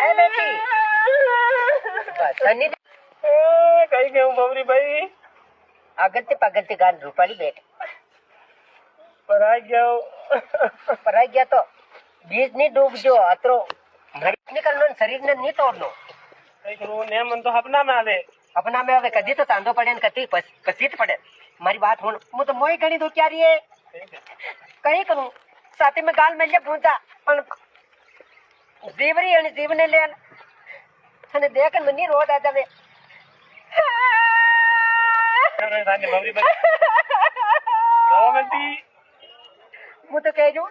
એ બેટી સની કઈ ગયું બબરી ભાઈ? અગત્ય પગત્ય ગાલ રૂપાળી બેટ પરાઈ ગયો. તો બીજ ની ડૂબજો અતરો નીકળનો શરીર ને નહીં તોડનો. કઈ કરું ને મન તો સપના માં આવે. अपना में હવે કદી તો ચાંદો પડે ને કદી પછી જ પડે. મારી વાત હું તો મોય ઘણી દો ક્યારે કઈ કરું સાથે મેં ગાલ મેલ્યા પૂંછા પણ જીવરી અને જીવને લે અને દેખ મને રોજ આ જાવે. બબરી ભાઈ હું તો કહેજો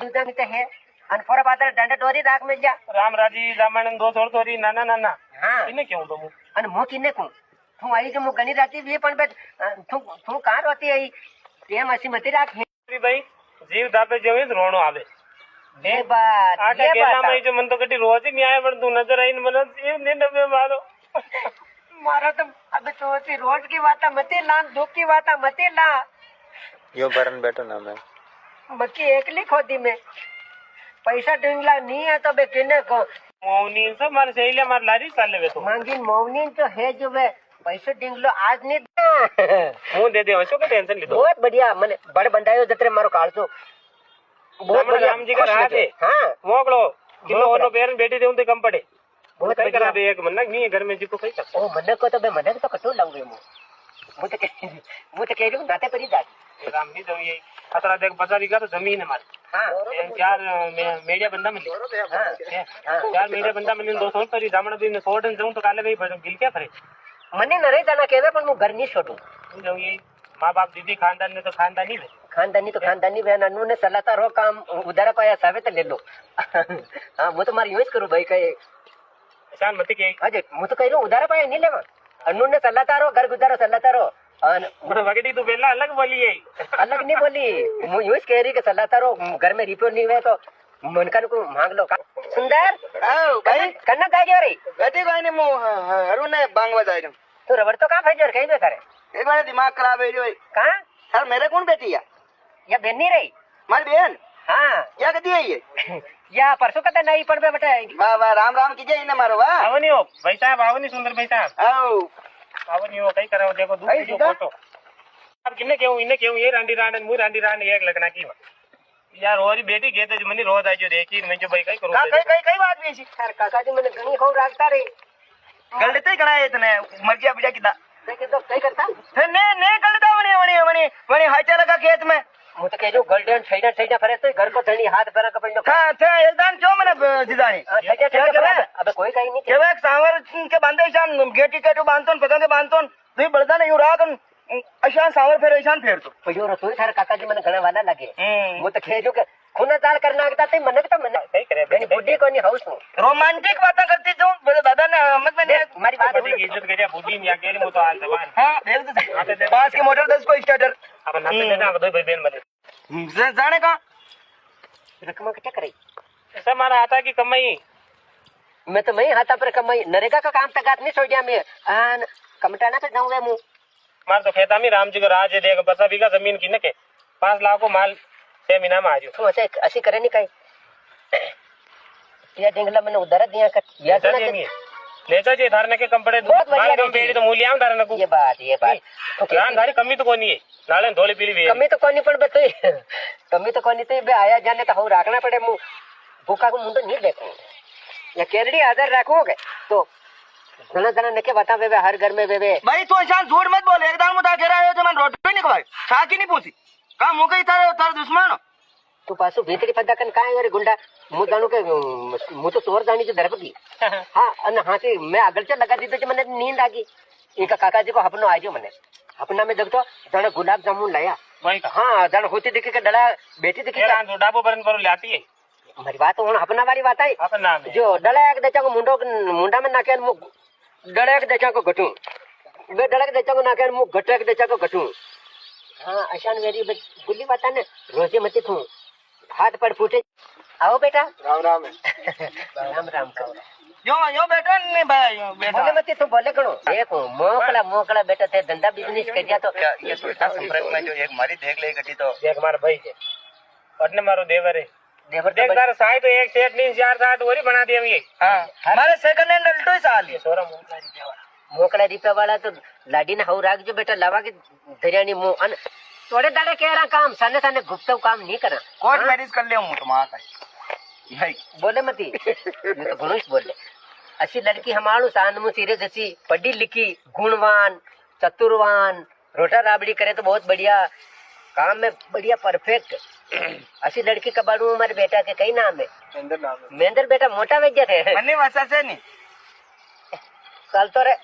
દૂધા મિત હે અને ફોરા પાત્ર દંડ ડોરી રાખ મેલ્યા રામ રાજી રામાયણ દો થોડ થોડી નાના નાના. હા એને કેવું તો હું અને હું કિને કહું તું આવી જો હું ઘણી રાતી બી પણ બે તું કાં રોતી આવી એમ હસી મતી રાખ. બબરી ભાઈ જીવ ધાપે જેવું જ રોણો આવે. એ બાત આટા ગેલામાં જો મન તો કદી રોજ જ ન્યાય પણ તું નજર આવીને મને જીવ ને ડબે મારો. મારો તો અબે તો રોજ की वाता मते ला दुख की वाता मते ला यो भरन बैठो ना मैं मक्की एकली खोदी में पैसा ढंगला नहीं है तो बे किने को मौनी से मार सहेलिया मार लारी चाले वे तो मांगी मौनी तो है जो वे पैसा ढंगलो आज नहीं હું દે દેવા શું કે ટેન્શન લીધો. बहुत बढ़िया મને बड़ बंडायो जतरे मारो कालजो बहुत बढ़िया राम जी का राह है. हां મોકલો કિલો ઓનો બેરન બેટી દેવું તે કમ પડે. बहुत કઈ बढ़िया કરા દે એક મન નહીં ઘર में जी को કઈ કર. ओ મને को तो बे મને तो कटो लाऊंगे હું તો कह रही हूं नाते परी जा राम नहीं दो ये खतरा देख बजारी का तो जमीन है हमारी. हां चार मेडिया बंदा मिले. हां चार मेडिया बंदा मिले 200 तरी जामण दिन 100 दिन जाऊं तो काले भाई गिल क्या करे. મને નરે જાના કહેવે પણ હું ઘર નહીં છોડું. जाऊं ये माँ बाप दीदी खानदान ने तो खानदानी है. खानदानी बहन अनु ने सलाहता रो काम उधारा पाया सावे तो ले लो. हाँ वो तो मारी यूं करूँ भाई कहे शान मत के अजय હું તો કહી રહ્યું ઉધારા પાયા નહીં લેવા અनु ने सलाहता रो घर गुजारो सलाहता रो અને वगड़ी तो पहला अलग बोली है. अलग नहीं बोली હું यूं कह रही कि सलाहता रो घर में रिपोर्ट नहीं हुए तो मन का को मांग लो. सुंदर आओ भाई कन्ना काय गयो रे बेटी भाई ने मु हरु ने बांगवा जाय रहा तू रबड़ तो कहां भेजर कहीं बे करे एक बार दिमाग खराब है भाई कहां सर मेरे कौन बेटी है या बहन नहीं रही मारी बहन हाँ क्या कहती है ये या परसों कदा नहीं पण बे बेटा वाह वाह राम राम कीजिए इन्हें मारो वाह आवनी हो भाई साहब आवनी सुंदर भाई साहब आओ आवनी हो कई कराओ देखो दूध जो फोटो अब किन्ने केहू इन्ने केहू ये रांडी रांड मुई रांडी रांड एक लगना की यार और बेटी गे तो मनी रोज आजो देखी मैं जो भाई कई करू कई कई कई बात भी ऐसी यार काका जी मैंने घणी खौ राखता रे गलते कना है इतने मर्जिया बिजा किदा मैं तो कई करता ने ने गलता वणी वणी वणी वणी हाचा लगा खेत में હું તો કહેજો ગર્લડન સૈડા ફરે તો ઘર કો ધણી હાથ ભરા કપડનો हां थे एलदान क्यों मैंने जिदानी अबे कोई कहीं नहीं केवे सांवर के बांधे शान गेटी केटो बांधतो पतंग के बांधतो दुई बळदा ने यू रात अशान सांवर फेर अशान फेर तो पयो रसोई थार काकाजी મને ઘણા વાલા લાગે હું તો કહેજો કે ખૂના તાલ કર નાખતા તે મને તો મને कई करे બેની બુઢી કોની હાઉસ હું रोमांटिक बातें करती तू बोले दादा ने मत में મારી વાત बड़ी इज्जत करिया बुद्धि में अकेले मो तो हाल जवान हां देख दे पास की मोटर 10 को स्टार्टर अब नाते देना दो भाई बहन मले जाने का रकमा क्या करे ऐसा मारा आता की कमाई मैं तो मैं हाथा पर कमाई नरेगा का काम तक नहीं छोड़ दिया मैं आन कमटाना पे जाऊंगा मुंह मार तो खेता में राम जी को राज देगा 50 बीघा जमीन की न के 5 लाख को माल 6 महीना में आजो तू ऐसे ऐसी करे नहीं कहीं या डिंगला मैंने उधार दिया कर या तो ले जाइए धारने के कम पड़े बहुत बढ़िया माल कम पेड़ी तो मूल्यांक धारने को ये बात रान धारी कमी तो कोनी है नाले धोली पीली भी कमी तो कोनी पण बे तो कमी तो कोनी तो बे आया जाने तो हम रखना पड़े मुंह भूखा को मुंडो नहीं देखूं या केरड़ी आदर रखोगे तो जना नके बता बे हर घर में बे भाई तू इंसान झूठ मत बोल एकदम मुदा घेरा है तो मैं रोटी नहीं खवाई साकी नहीं पूछी का मुके तार दुश्मन हो तू पासो भीतरी पद्दा कन काय रे गुंडा मु जाणू के मु तो चोर जाणी जो दरपगी हां अन हाथी मैं आगलचा लगा दी तो मैंने नींद आ गई एका काकाजी को अपनो आजो मने अपना में जब तो जण गुलाब जामुन लाया वही का हां जण होती देखी के डला बेटी देखी रान जो डाबो बरन पर लाती है हमारी बात हो अपना वाली बात है अपन नाम है जो डला एक देचा को मुंडा में नाके मु डला एक देचा को गटू बे डला के देचा को नाके मु गटक देचा को गटू हां अशान मेरी गुल्ली बात है ना रोजे मत तू हाथ पर फूटे आओ बेटा राम राम राम राम करो यो बेटा ने भाई यो बेटा बोले मत तू बोले करो देखो मोकला बेटा थे धंधा बिजनेस कर दिया तो ये सोचा संपर्क में जो एक मारी देख ले गटी तो एक मार भाई है पटने मारो देवर है देवर तो देख तार साइड तो एक सेट नहीं 4-7 वरी बना दिए हम ये हाँ मारे सेकंड हैंड अल्टो ही साल ये सोरा मोकला रिपे वाला मोकड़ा रिपे वाला तो लाडी ने हव राखजो बेटा लावा के दरियानी मुंह अन थोड़े दाड़े कह रहा काम साने साने गुप्त काम नहीं करा कोर्ट मैरिज कर ले हूँ तुम्हारा यही बोले मती ये तो घणुश बोले अच्छी लड़की हमारू सानमु सीरियस अच्छी पढ़ी लिखी गुणवान चतुरवान रोटा राबड़ी करे तो बहुत बढ़िया काम में बढ़िया परफेक्ट अच्छी लड़की कबाड़ू हमारे बेटा के कई नाम है महेंद्र बेटा मोटा वैद्य थे मन्ने वसा से नहीं कल तो रे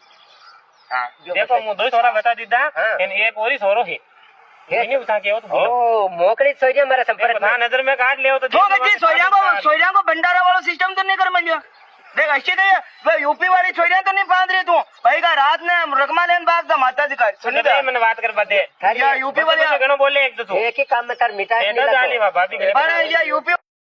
हाँ देखो मु दो सोरा बता दीदा हाँ। इन एक और ही सोरो है ये नहीं उठा के हो तो बोलो ओ मोकड़ी सोई हमारा संपर्क ना में नजर में काट ले तो जो गजी सोया को भंडारा वाला सिस्टम तो नहीं कर मिल देख अच्छी नहीं है यूपी वाली छोरियां तो नहीं बांध रही तू भाई का रात ने रकमा लेन भाग था माता जी का सुन दे मैंने बात कर बदे या यूपी वाली घणो बोले एक तो तू एक ही काम में कर मिटा एडो जानी वा भाभी पर या यूपी